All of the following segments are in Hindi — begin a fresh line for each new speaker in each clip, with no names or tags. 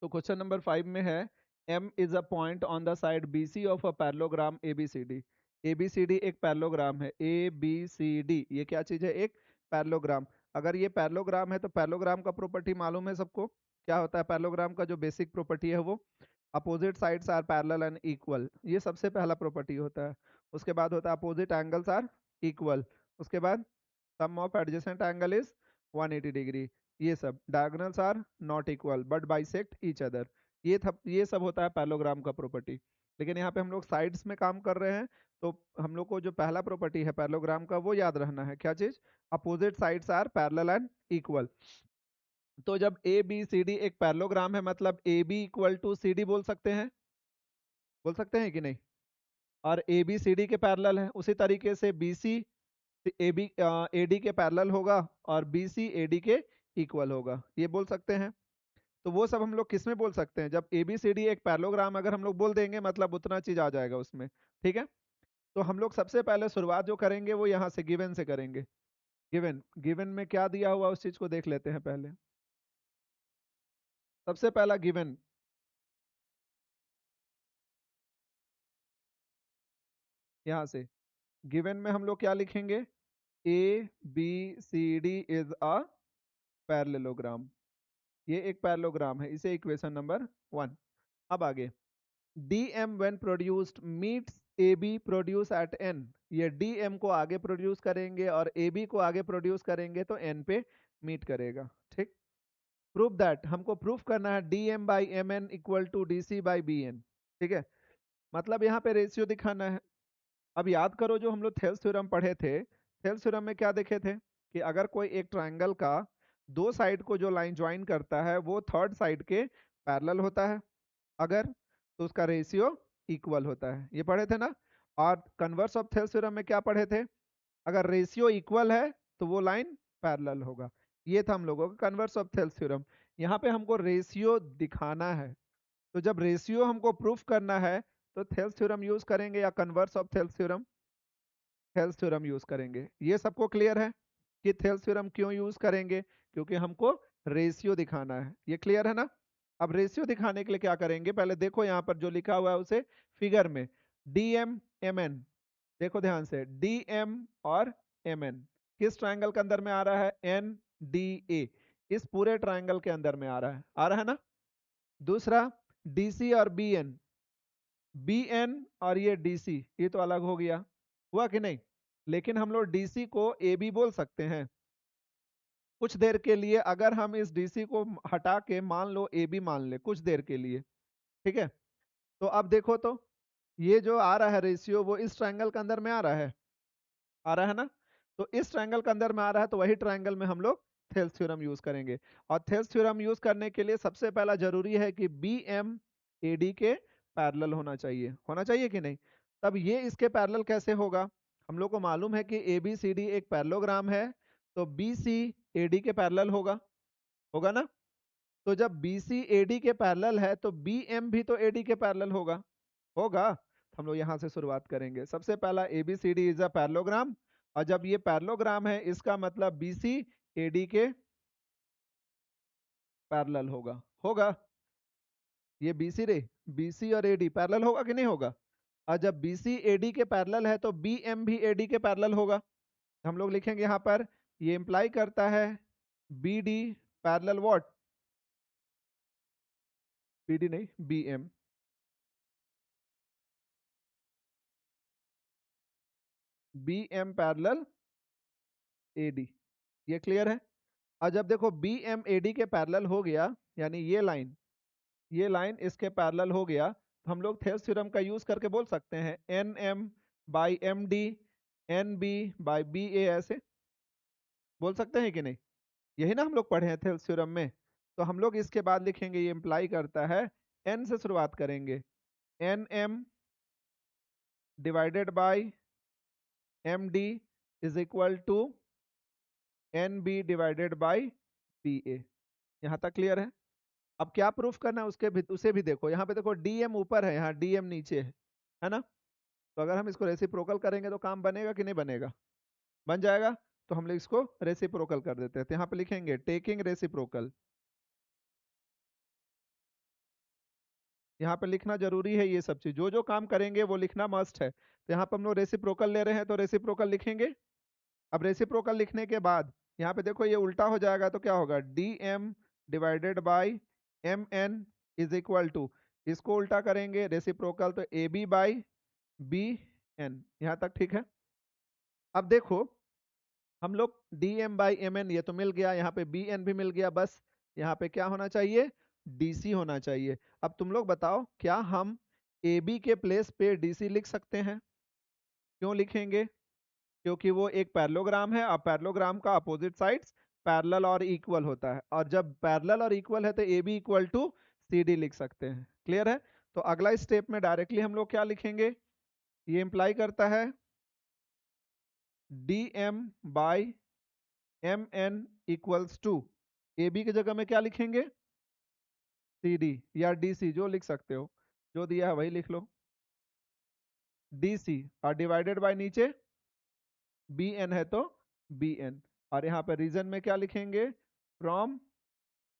तो क्वेश्चन नंबर 5 में है M is a point on the side BC of a parallelogram ABCD। ABCD एक पैरेललोग्राम है, ABCD ये क्या चीज है? एक पैरेललोग्राम। अगर ये पैरेललोग्राम है तो पैरेललोग्राम का प्रॉपर्टी मालूम है सबको, क्या होता है पैरेललोग्राम का जो बेसिक प्रॉपर्टी है वो opposite sides are parallel and equal, ये सबसे पहला प्रॉपर्टी होता है। उसके बाद होता है अपोजिट एंगल्स आर इक्वल। उसके बाद sum of adjacent angle is 180 degree. ये सब diagonals are not equal but bisect each other. ये सब होता है पैरेललोग्राम का प्रॉपर्टी। लेकिन यहाँ पे हम लोग साइड्स में काम कर रहे हैं, तो हम लोग को जो पहला प्रॉपर्टी है पैरेललोग्राम का वो याद रखना है, क्या चीज? Opposite sides are parallel and equal. तो जब ए बी सी डी एक पैरेललोग्राम है मतलब A B equal to C D बोल सकते हैं, बोल सकते हैं कि नहीं? और ए बी सी डी के पैरेलल है, उसी तरीके से B C A B A D के पैरेलल होगा और बी सी ए डी के इक्वल होगा, ये बोल सकते हैं। तो वो सब हम लोग किस में बोल सकते हैं? जब ए बी सी डी एक पैरेललोग्राम अगर हम लोग बोल देंगे मतलब उतना चीज आ जाएगा उसमें। ठीक है, तो हम लोग सबसे पहले शुरुआत जो करेंगे वो यहाँ से गिवन से करेंगे। गिवन गिवन में क्या दिया हुआ उस चीज को देख लेते हैं पहले। सबसे पहला गिवन, यहाँ से गिवन में हम लोग क्या लिखेंगे? A B C D is a parallelogram. ये एक पैरेललोग्राम है, इसे इक्वेशन नंबर 1। अब आगे DM when produced meets AB produce at N। ये DM को आगे प्रोड्यूस करेंगे और AB को आगे प्रोड्यूस करेंगे तो N पे मीट करेगा। ठीक, प्रूव दैट, हमको प्रूफ करना है DM by MN equal to DC by BN। ठीक है, मतलब यहाँ पे रेशियो दिखाना है। अब याद करो जो हम लोग थेल्स थ्योरम पढ़े थे, थेल्स थ्योरम में क्या देखे थे कि अगर कोई एक ट्रायंगल का दो साइड को जो लाइन ज्वाइन करता है वो थर्ड साइड के पैरेलल होता है अगर, तो उसका रेशियो इक्वल होता है, ये पढ़े थे ना। और कन्वर्स ऑफ थेल्स थ्योरम में क्या पढ़े थे? अगर रेशियो इक्वल है तो वो लाइन पैरेलल होगा। ये था हम लोगों का कन्वर्स ऑफ थेल्स थ्योरम। यहाँ पे हमको रेशियो दिखाना है, तो जब रेशियो हमको प्रूफ करना है तो थेल्स थ्योरम यूज करेंगे या converse of Thales theorem? Thales theorem use करेंगे। ये सबको क्लियर है कि थेल्स थ्योरम क्यों यूज करेंगे? क्योंकि हमको रेशियो दिखाना है, ये क्लियर है ना। अब रेशियो दिखाने के लिए क्या करेंगे, पहले देखो यहाँ पर जो लिखा हुआ है उसे फिगर में DM MN, देखो ध्यान से DM और MN किस ट्रायंगल के अंदर में आ रहा है? NDA, इस पूरे ट्रायंगल के अंदर में आ रहा है, आ रहा है ना। दूसरा DC और BN और ये DC, ये तो अलग हो गया, हुआ कि नहीं? लेकिन हम लोग DC को AB बोल सकते हैं कुछ देर के लिए, अगर हम इस DC को हटा के मान लो AB मान ले कुछ देर के लिए। ठीक है, तो अब देखो तो ये जो आ रहा है रेशियो वो इस ट्रायंगल के अंदर में आ रहा है, आ रहा है ना। तो इस ट्रायंगल के अंदर में आ रहा है तो वही ट्रायंगल में हम लोग थेल्स थ्योरम यूज करेंगे। और थेल्स थ्योरम यूज करने के लिए सबसे पहला जरूरी है कि BM AD के पैरेलल होना चाहिए कि नहीं? तब ये इसके पैरेलल कैसे होगा? हम लोग को मालूम है कि ABCD एक पैरेललोग्राम है, तो BC AD के पैरेलल होगा, होगा ना। तो जब BC AD के पैरेलल है तो BM भी तो AD के पैरेलल होगा, होगा। हम लोग यहाँ से शुरुआत करेंगे। सबसे पहला ABCD इज अ पैरेललोग्राम, और जब ये पैरेललोग्राम है इसका मतलब BC AD के पैरेलल होगा, होगा। ये BC रे, BC और AD पैरेलल होगा कि नहीं होगा? और जब BC AD के पैरेलल है तो BM भी AD के पैरेलल होगा। हम लोग लिखेंगे यहाँ पर, ये इंप्लाई करता है BD पैरेलल व्हाट? BD नहीं, BM, BM पैरेलल AD, ये क्लियर है। और जब देखो BM AD के पैरेलल हो गया, यानी ये लाइन इसके पैरेलल हो गया, तो हम लोग थेल्स थ्योरम का यूज करके बोल सकते हैं NM by MD, NB by BA, ऐसे बोल सकते हैं कि नहीं? यही ना हम लोग पढ़े हैं थेल्स थ्योरम में। तो हम लोग इसके बाद लिखेंगे, ये इंप्लाई करता है, N से शुरुआत करेंगे, NM divided by MD is equal to NB divided by BA। यहाँ तक क्लियर है? अब क्या प्रूफ करना है उसके भी, उसे भी देखो। यहाँ पे देखो DM ऊपर है, यहाँ DM नीचे है ना। तो अगर हम इसको रेसिप्रोकल करेंगे तो काम बनेगा कि नहीं बनेगा? बन जाएगा। तो हम लोग इसको रेसिप्रोकल कर देते हैं, तो यहाँ पे लिखेंगे टेकिंग रेसिप्रोकल, यहाँ पे लिखना जरूरी है, ये सब चीज जो जो काम करेंगे वो लिखना मस्ट है। तो यहाँ पे हम लोग रेसिप्रोकल ले रहे हैं तो रेसिप्रोकल लिखेंगे। अब रेसिप्रोकल लिखने के बाद यहाँ पे देखो ये उल्टा हो जाएगा तो क्या होगा, D M divided by M N is equal to, इसको उल्टा करेंगे रेसिप्रोकल तो A B by B N. यहाँ तक ठीक है। अब देखो हम लोग D M by M N ये तो मिल गया, यहाँ पे बी एन भी मिल गया, बस यहाँ पे क्या होना चाहिए, डीसी होना चाहिए। अब तुम लोग बताओ क्या हम ए बी के प्लेस पे डीसी लिख सकते हैं? क्यों लिखेंगे? क्योंकि वो एक पैरेललोग्राम है, और पैरेललोग्राम का अपोजिट साइड्स पैरेलल और इक्वल होता है, और जब पैरेलल और इक्वल है तो A B equal to C D लिख सकते हैं। क्लियर है? तो अगला स्टेप में डायरेक्टली हम लोग क्या लिखेंगे, ये इंप्लाई करता है D M by M N equals to, A B की जगह में क्या लिखेंगे, सी डी या डी सी, जो लिख सकते हो, जो दिया है वही लिख लो, डी सी, और डिवाइडेड बाय नीचे बी एन है तो बी एन, और यहाँ पे रीजन में क्या लिखेंगे, फ्रॉम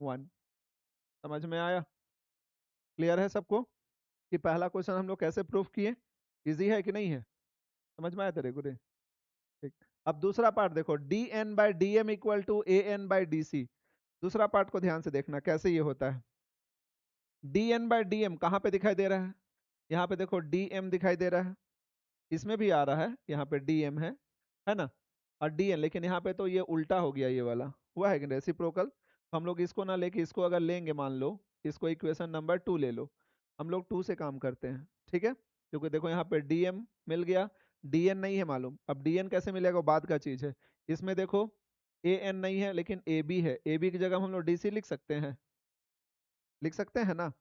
1। समझ में आया? क्लियर है सबको कि पहला क्वेश्चन हम लोग कैसे प्रूफ किए? इजी है कि नहीं है? समझ में आया तेरे को रे? ठीक। अब दूसरा पार्ट देखो, D N by D M equal to A N by D C. दूसरा पार्ट को ध्यान से देखना कैसे ये होता है। D N by D M कहाँ पे दिखाई दे रहा है? यहाँ पे देखो डी एम दिखाई दे रहा है, इसमें भी आ रहा है, यहाँ पे डी एम है ना, और डी एन, लेकिन यहाँ पे तो ये उल्टा हो गया, ये वाला हुआ है कि रेसिप्रोकल। हम लोग इसको ना लेके इसको अगर लेंगे, मान लो इसको इक्वेशन नंबर 2 ले लो, हम लोग 2 से काम करते हैं, ठीक है? क्योंकि देखो यहाँ पे डी एम मिल गया, डी एन नहीं है मालूम, अब डी एन कैसे मिलेगा वो बाद का चीज है। इसमें देखो ए एन नहीं है लेकिन ए बी है, ए बी की जगह हम लोग डी सी लिख सकते हैं, लिख सकते हैं ना?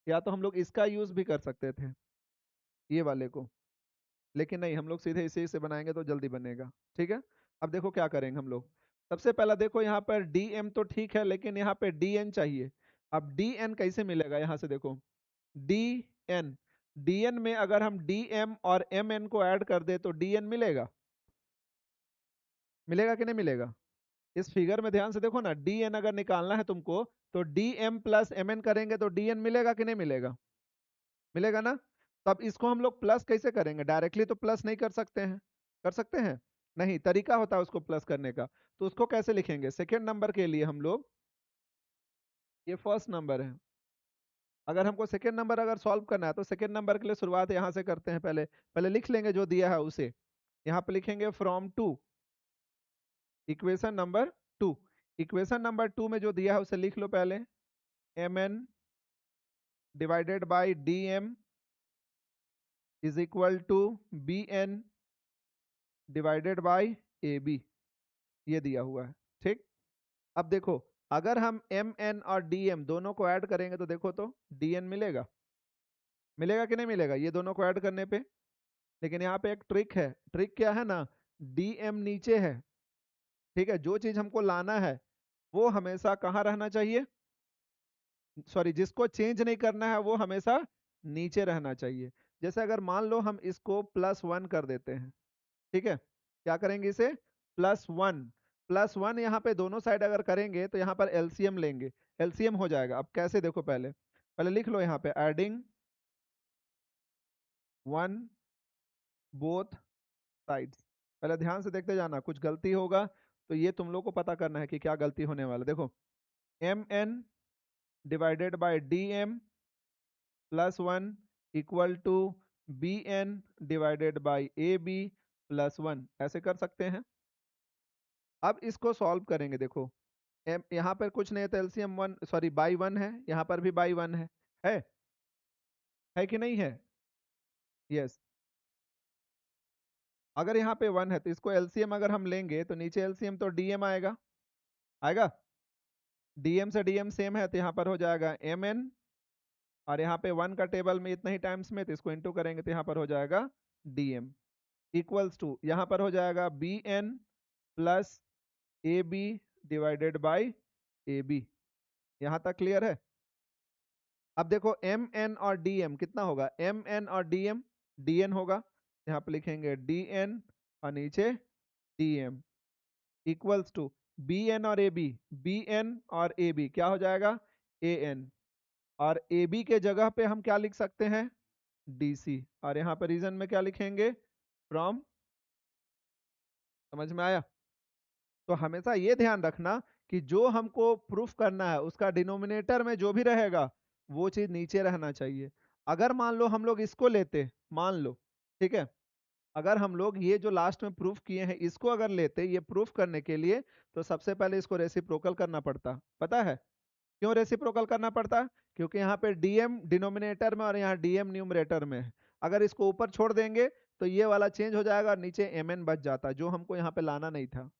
या तो हम लोग इसका यूज भी कर सकते थे, ये वाले को, लेकिन नहीं, हम लोग सीधे इसी से बनाएंगे तो जल्दी बनेगा। ठीक है? अब देखो क्या करेंगे हम लोग, सबसे पहला देखो यहाँ पर डी एम तो ठीक है, लेकिन यहाँ पे डी एन चाहिए। अब डी एन कैसे मिलेगा, यहाँ से देखो डी एन, डी एन में अगर हम डी एम और एम एन को ऐड कर दे तो डी एन मिलेगा, मिलेगा कि नहीं मिलेगा? इस फिगर में ध्यान से देखो ना, डी एन अगर निकालना है तुमको तो D M plus M N करेंगे तो डी एन मिलेगा कि नहीं मिलेगा? मिलेगा ना? तब इसको हम लोग प्लस कैसे करेंगे, डायरेक्टली तो प्लस नहीं कर सकते हैं, कर सकते हैं? नहीं, तरीका होता है उसको प्लस करने का। तो उसको कैसे लिखेंगे, सेकेंड नंबर के लिए हम लोग, ये फर्स्ट नंबर है, अगर हमको सेकेंड नंबर अगर सॉल्व करना है तो सेकेंड नंबर के लिए शुरुआत यहाँ से करते हैं, पहले पहले लिख लेंगे जो दिया है उसे, यहाँ पे लिखेंगे from 2, equation number 2, equation number 2 में जो दिया है उसे लिख लो पहले, M N divided by D M is equal to B N divided by A B, ये दिया हुआ है। ठीक। अब देखो अगर हम एम एन और डी एम दोनों को ऐड करेंगे तो देखो तो डी एन मिलेगा, मिलेगा कि नहीं मिलेगा ये दोनों को ऐड करने पे? लेकिन यहाँ पे एक ट्रिक है, ट्रिक क्या है ना, डी एम नीचे है, ठीक है? जो चीज हमको लाना है वो हमेशा कहाँ रहना चाहिए, सॉरी, जिसको चेंज नहीं करना है वो हमेशा नीचे रहना चाहिए। जैसे अगर मान लो हम इसको +1 कर देते हैं, ठीक है? क्या करेंगे इसे, +1, +1 यहाँ पे दोनों साइड अगर करेंगे तो यहाँ पर एलसीएम लेंगे, एलसीएम हो जाएगा। अब कैसे, देखो पहले पहले लिख लो यहाँ पे एडिंग 1 बोथ साइड्स। पहले ध्यान से देखते जाना, कुछ गलती होगा तो ये तुम लोग को पता करना है कि क्या गलती होने वाला। देखो M N divided by D M +1 equal to B N divided by A B +1, ऐसे कर सकते हैं। अब इसको सॉल्व करेंगे, देखो यहाँ पर कुछ नहीं है तो एलसीएम 1, सॉरी बाई 1 है, यहाँ पर भी बाई 1 है कि नहीं है? यस। अगर यहाँ पे 1 है तो इसको एलसीएम अगर हम लेंगे तो नीचे एलसीएम तो डीएम आएगा, आएगा, डीएम से डीएम सेम है तो यहाँ पर हो जाएगा एम एन, और यहाँ पे 1 का टेबल में इतना ही टाइम्स में तो इसको इंटू करेंगे तो यहाँ पर हो जाएगा डीएम इक्वल्स टू, यहाँ पर हो जाएगा B N plus A B divided by A B. यहाँ तक क्लियर है? अब देखो एम एन और डी एम कितना होगा, एम एन और डी एम, डी एन होगा, यहाँ पे लिखेंगे डी एन और नीचे D M equals to B N और ए बी, बी एन और ए बी क्या हो जाएगा, ए एन, और ए बी के जगह पे हम क्या लिख सकते हैं, डी सी, और यहाँ पे रीजन में क्या लिखेंगे, फ्रॉम। समझ में आया। तो हमेशा ये ध्यान रखना कि जो हमको प्रूफ करना है उसका डिनोमिनेटर में जो भी रहेगा वो चीज नीचे रहना चाहिए। अगर मान लो हम लोग इसको लेते, मान लो, ठीक है, अगर हम लोग ये जो लास्ट में प्रूफ किए हैं इसको अगर लेते ये प्रूफ करने के लिए, तो सबसे पहले इसको रेसिप्रोकल करना पड़ता। पता है क्यों रेसिप्रोकल करना पड़ता? क्योंकि यहाँ पे डीएम डिनोमिनेटर में और यहाँ डीएम न्यूमरेटर में है। अगर इसको ऊपर छोड़ देंगे तो ये वाला चेंज हो जाएगा और नीचे एम एन बच जाता, जो हमको यहाँ पे लाना नहीं था।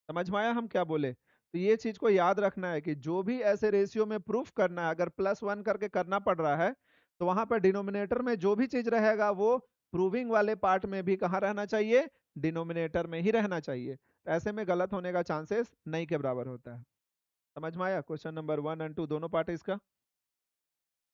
समझ में आया हम क्या बोले? तो ये चीज को याद रखना है कि जो भी ऐसे रेशियो में प्रूफ करना है, अगर +1 करके करना पड़ रहा है, तो वहां पर डिनोमिनेटर में जो भी चीज रहेगा वो प्रूविंग वाले पार्ट में भी कहाँ रहना चाहिए, डिनोमिनेटर में ही रहना चाहिए। तो ऐसे में गलत होने का चांसेस नहीं के बराबर होता है। समझ में आया? क्वेश्चन नंबर 1 और 2 दोनों पार्ट है इसका।